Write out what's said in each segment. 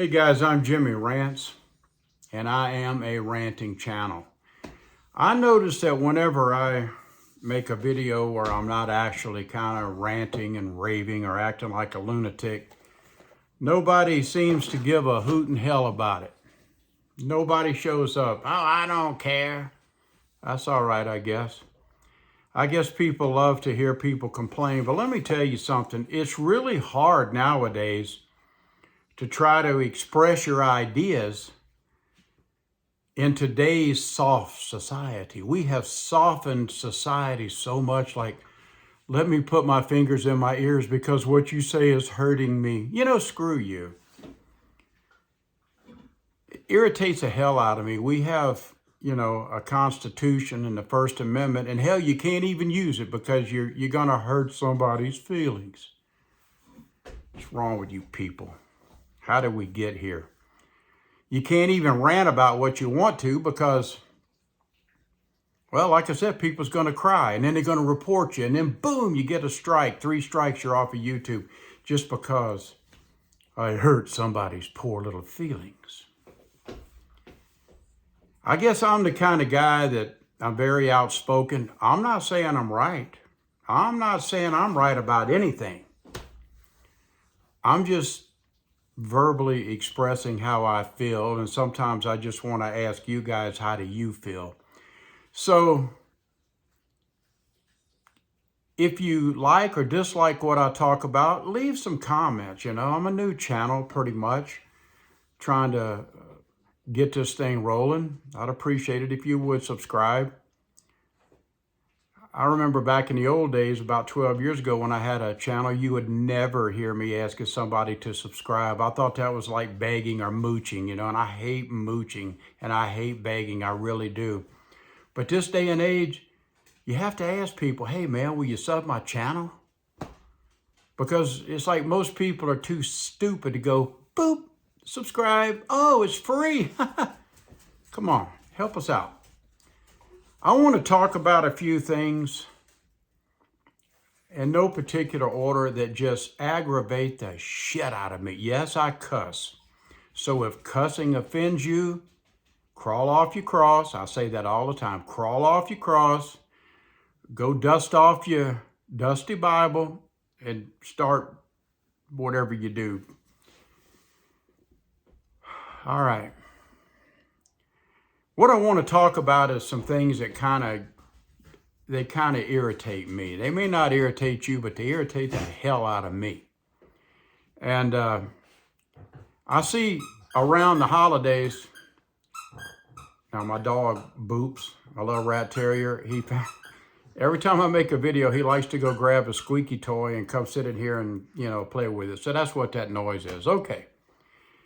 Hey guys, I'm Jimmy Rants, and I am a ranting channel. I notice that whenever I make a video where I'm not actually kind of ranting and raving or acting like a lunatic, nobody seems to give a hoot and hell about it. Nobody shows up. Oh, I don't care. That's all right, I guess. I guess people love to hear people complain, but let me tell you something. It's really hard nowadays to try to express your ideas in today's soft society. We have softened society so much, like, let me put my fingers in my ears because what you say is hurting me. Screw you. It irritates the hell out of me. We have, a Constitution and the First Amendment, and hell, you can't even use it because you're going to hurt somebody's feelings. What's wrong with you people? How did we get here? You can't even rant about what you want to because, well, like I said, people's going to cry and then they're going to report you. And then boom, you get a strike. 3 strikes, you're off of YouTube just because I hurt somebody's poor little feelings. I guess I'm the kind of guy that I'm very outspoken. I'm not saying I'm right. I'm not saying I'm right about anything. I'm just verbally expressing how I feel, and sometimes I just want to ask you guys, how do you feel? So if you like or dislike what I talk about, leave some comments. I'm a new channel, pretty much trying to get this thing rolling. I'd appreciate it if you would subscribe. I remember back in the old days, about 12 years ago, when I had a channel, you would never hear me asking somebody to subscribe. I thought that was like begging or mooching, and I hate mooching and I hate begging. I really do. But this day and age, you have to ask people, hey man, will you sub my channel? Because it's like most people are too stupid to go, boop, subscribe. Oh, it's free. Come on, help us out. I want to talk about a few things in no particular order that just aggravate the shit out of me. Yes, I cuss. So if cussing offends you, crawl off your cross. I say that all the time. Crawl off your cross. Go dust off your dusty Bible and start whatever you do. All right. What I want to talk about is some things that kind of irritate me. They may not irritate you, but they irritate the hell out of me. And I see around the holidays, now my dog Boops, my little rat terrier, every time I make a video, he likes to go grab a squeaky toy and come sit in here and, play with it. So that's what that noise is. Okay.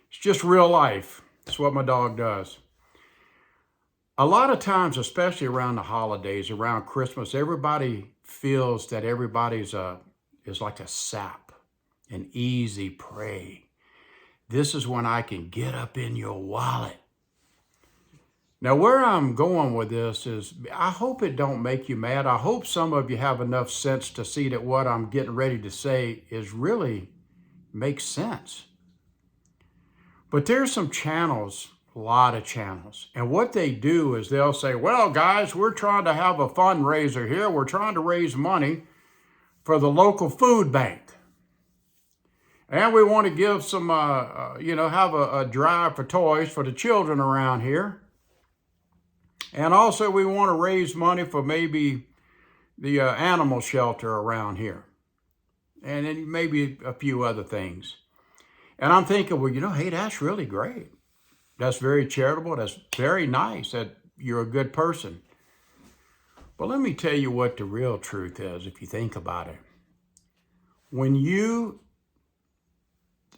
It's just real life. It's what my dog does. A lot of times, especially around the holidays, around Christmas, everybody feels that everybody's is like a sap, an easy prey. This is when I can get up in your wallet. Now, where I'm going with this is, I hope it don't make you mad. I hope some of you have enough sense to see that what I'm getting ready to say is really makes sense. But there's some channels, a lot of channels. And what they do is they'll say, well, guys, we're trying to have a fundraiser here. We're trying to raise money for the local food bank. And we want to give some, have a drive for toys for the children around here. And also we want to raise money for maybe the animal shelter around here. And then maybe a few other things. And I'm thinking, well, hey, that's really great. That's very charitable. That's very nice that you're a good person. But let me tell you what the real truth is, if you think about it. When you,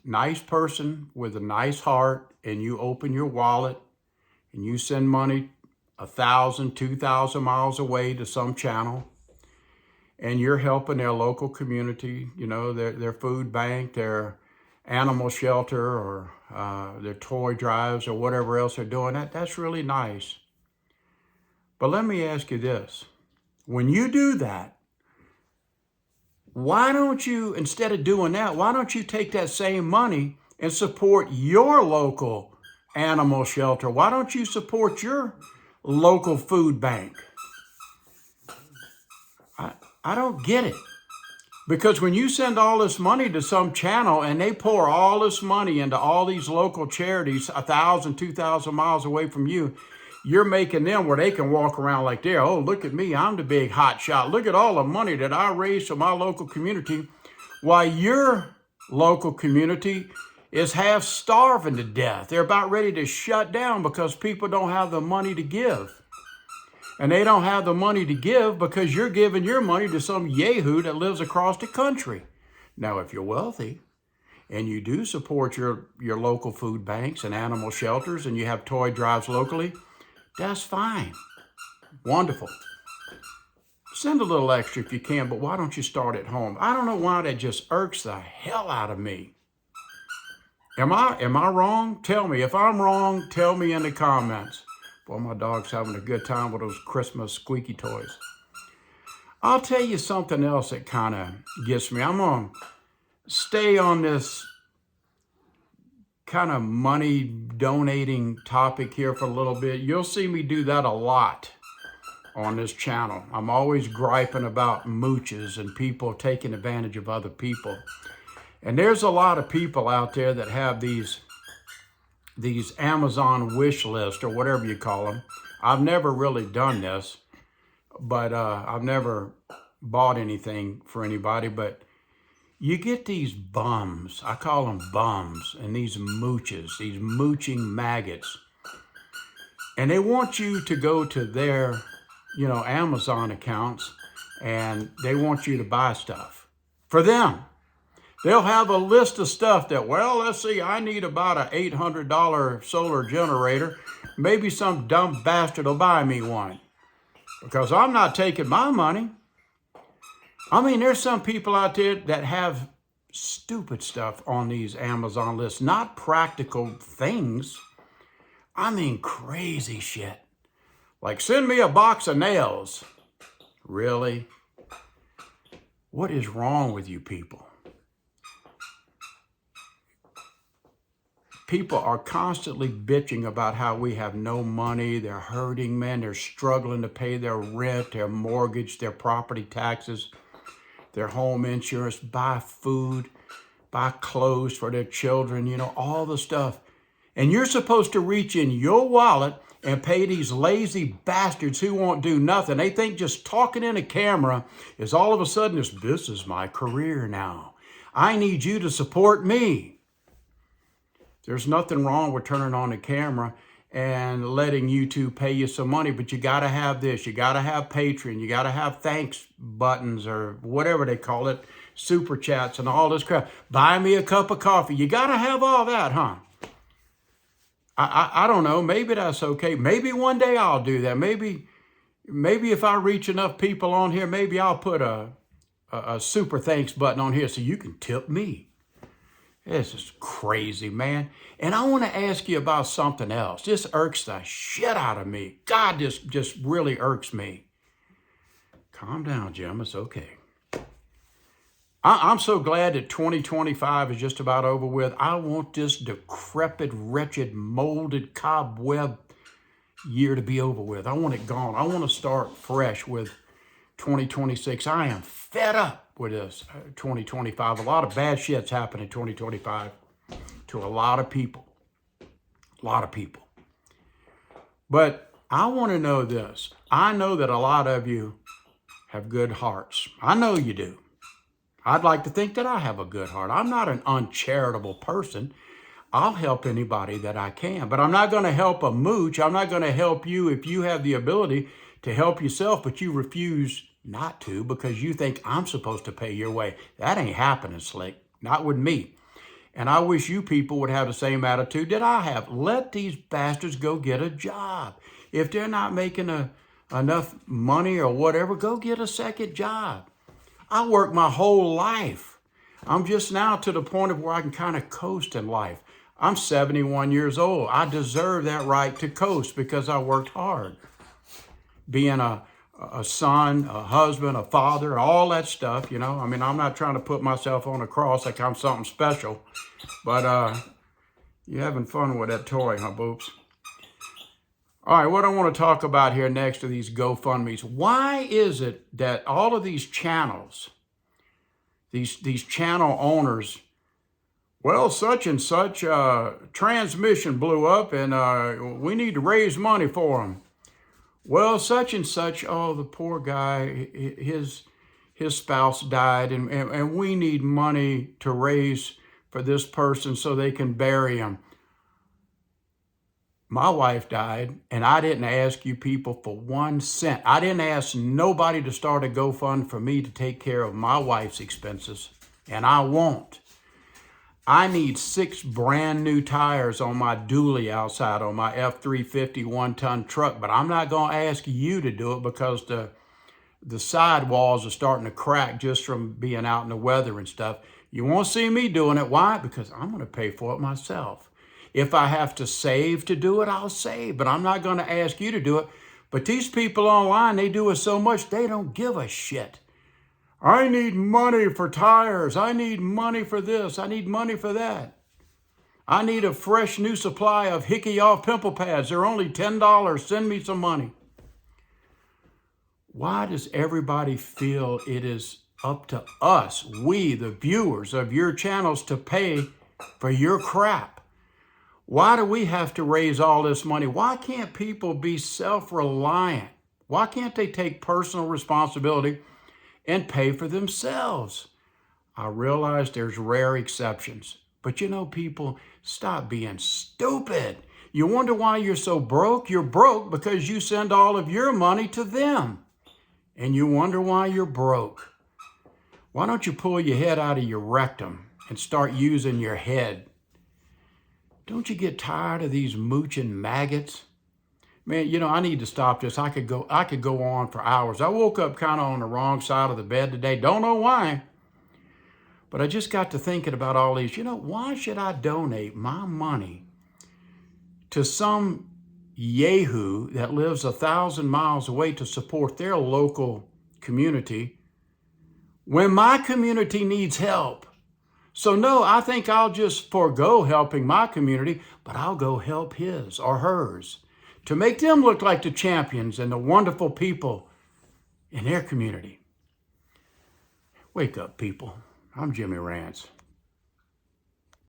nice person with a nice heart, and you open your wallet and you send money 1,000, 2,000 miles away to some channel, and you're helping their local community, their food bank, their animal shelter, or their toy drives, or whatever else they're doing, that's really nice. But let me ask you this. When you do that, why don't you, instead of doing that, why don't you take that same money and support your local animal shelter? Why don't you support your local food bank? I don't get it. Because when you send all this money to some channel and they pour all this money into all these local charities 1,000, 2,000 miles away from you, you're making them where they can walk around like they're, oh, look at me, I'm the big hot shot. Look at all the money that I raised for my local community. While your local community is half starving to death. They're about ready to shut down because people don't have the money to give. And they don't have the money to give because you're giving your money to some yahoo that lives across the country. Now, if you're wealthy and you do support your local food banks and animal shelters and you have toy drives locally, that's fine. Wonderful. Send a little extra if you can, but why don't you start at home? I don't know why that just irks the hell out of me. Am I wrong? Tell me. If I'm wrong, tell me in the comments. Boy, my dog's having a good time with those Christmas squeaky toys. I'll tell you something else that kind of gets me. I'm going to stay on this kind of money donating topic here for a little bit. You'll see me do that a lot on this channel. I'm always griping about mooches and people taking advantage of other people. And there's a lot of people out there that have these Amazon wish list or whatever you call them. I've never really done this, but I've never bought anything for anybody, but you get these bums, I call them bums, and these mooches, these mooching maggots, and they want you to go to their, Amazon accounts, and they want you to buy stuff for them. They'll have a list of stuff that, well, let's see, I need about an $800 solar generator. Maybe some dumb bastard will buy me one because I'm not taking my money. I mean, there's some people out there that have stupid stuff on these Amazon lists, not practical things. I mean, crazy shit. Like, send me a box of nails. Really? What is wrong with you people? People are constantly bitching about how we have no money. They're hurting, man. They're struggling to pay their rent, their mortgage, their property taxes, their home insurance, buy food, buy clothes for their children, all the stuff. And you're supposed to reach in your wallet and pay these lazy bastards who won't do nothing. They think just talking in a camera is all of a sudden this is my career now. I need you to support me. There's nothing wrong with turning on the camera and letting YouTube pay you some money, but you got to have this. You got to have Patreon. You got to have thanks buttons or whatever they call it, super chats and all this crap. Buy me a cup of coffee. You got to have all that, huh? I don't know. Maybe that's okay. Maybe one day I'll do that. Maybe if I reach enough people on here, maybe I'll put a super thanks button on here so you can tip me. This is crazy, man. And I want to ask you about something else. This irks the shit out of me. God, this just really irks me. Calm down, Jim. It's okay. I'm so glad that 2025 is just about over with. I want this decrepit, wretched, molded, cobweb year to be over with. I want it gone. I want to start fresh with 2026. I am fed up with this 2025. A lot of bad shit's happened in 2025 to a lot of people. A lot of people. But I want to know this. I know that a lot of you have good hearts. I know you do. I'd like to think that I have a good heart. I'm not an uncharitable person. I'll help anybody that I can. But I'm not going to help a mooch. I'm not going to help you if you have the ability to help yourself, but you refuse not to because you think I'm supposed to pay your way. That ain't happening, Slick. Not with me. And I wish you people would have the same attitude that I have. Let these bastards go get a job. If they're not making enough money or whatever, go get a second job. I worked my whole life. I'm just now to the point of where I can kind of coast in life. I'm 71 years old. I deserve that right to coast because I worked hard. Being a a son, a husband, a father, all that stuff, you know. I mean, I'm not trying to put myself on a cross like I'm something special, but you're having fun with that toy, huh, Boops? All right, what I want to talk about here next are these GoFundMes. Why is it that all of these channels, these channel owners, well, such and such transmission blew up and we need to raise money for them. Well, such and such, oh, the poor guy, his spouse died and we need money to raise for this person so they can bury him. My wife died, and I didn't ask you people for 1 cent. I didn't ask nobody to start a GoFund for me to take care of my wife's expenses, and I won't. I need 6 brand new tires on my dually outside on my F-350 1-ton truck, but I'm not going to ask you to do it because the sidewalls are starting to crack just from being out in the weather and stuff. You won't see me doing it. Why? Because I'm going to pay for it myself. If I have to save to do it, I'll save, but I'm not going to ask you to do it. But these people online, they do it so much, they don't give a shit. I need money for tires. I need money for this. I need money for that. I need a fresh new supply of Hickey Off pimple pads. They're only $10. Send me some money. Why does everybody feel it is up to us, we, the viewers of your channels, to pay for your crap? Why do we have to raise all this money? Why can't people be self-reliant? Why can't they take personal responsibility and pay for themselves? I realize there's rare exceptions, but you know, people, stop being stupid. You wonder why you're so broke? You're broke because you send all of your money to them. And you wonder why you're broke. Why don't you pull your head out of your rectum and start using your head? Don't you get tired of these mooching maggots? Man, you know, I need to stop this. I could go on for hours. I woke up kind of on the wrong side of the bed today. Don't know why. But I just got to thinking about all these. You know, why should I donate my money to some yahoo that lives 1,000 miles away to support their local community when my community needs help? So no, I think I'll just forego helping my community, but I'll go help his or hers to make them look like the champions and the wonderful people in their community. Wake up, people. I'm Jimmy Rant.